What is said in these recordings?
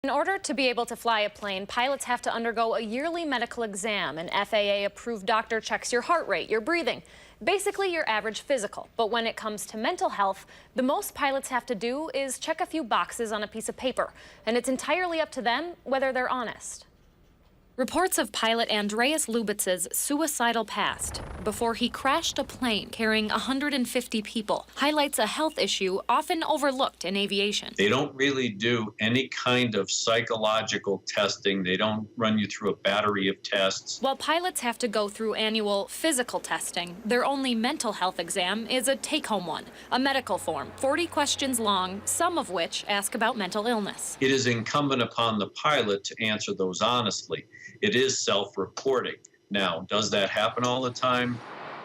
In order to be able to fly a plane, pilots have to undergo a yearly medical exam. An FAA-approved doctor checks your heart rate, your breathing, basically your average physical. But when it comes to mental health, the most pilots have to do is check a few boxes on a piece of paper, and it's entirely up to them whether they're honest. Reports of pilot Andreas Lubitz's suicidal past before he crashed a plane carrying 150 people highlights a health issue often overlooked in aviation. They don't really do any kind of psychological testing. They don't run you through a battery of tests. While pilots have to go through annual physical testing, their only mental health exam is a take-home one, a medical form, 40 questions long, some of which ask about mental illness. It is incumbent upon the pilot to answer those honestly. It is self-reporting. Now, does that happen all the time?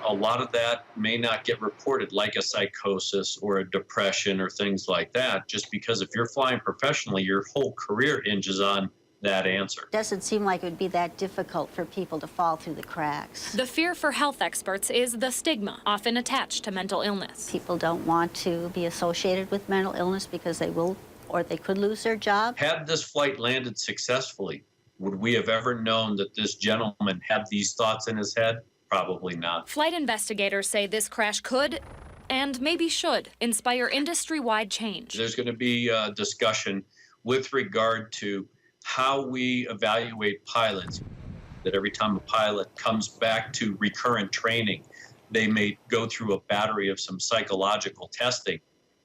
A lot of that may not get reported, like a psychosis or a depression or things like that, just because if you're flying professionally, your whole career hinges on that answer. It doesn't seem like it would be that difficult for people to fall through the cracks. The fear for health experts is the stigma often attached to mental illness. People don't want to be associated with mental illness because they will, or they could lose their job. Had this flight landed successfully, would we have ever known that this gentleman had these thoughts in his head? Probably not. Flight investigators say this crash could, and maybe should, inspire industry-wide change. There's going to be a discussion with regard to how we evaluate pilots, that every time a pilot comes back to recurrent training, they may go through a battery of some psychological testing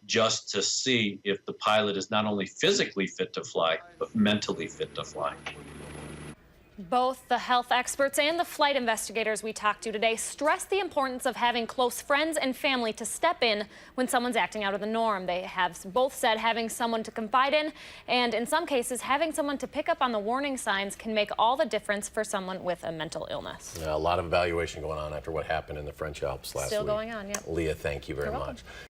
just to see if the pilot is not only physically fit to fly, but mentally fit to fly. Both the health experts and the flight investigators we talked to today stress the importance of having close friends and family to step in when someone's acting out of the norm. They have both said having someone to confide in, and in some cases, having someone to pick up on the warning signs can make all the difference for someone with a mental illness. Yeah, a lot of evaluation going on after what happened in the French Alps last week. Still going on, yeah. Leah, thank you very much.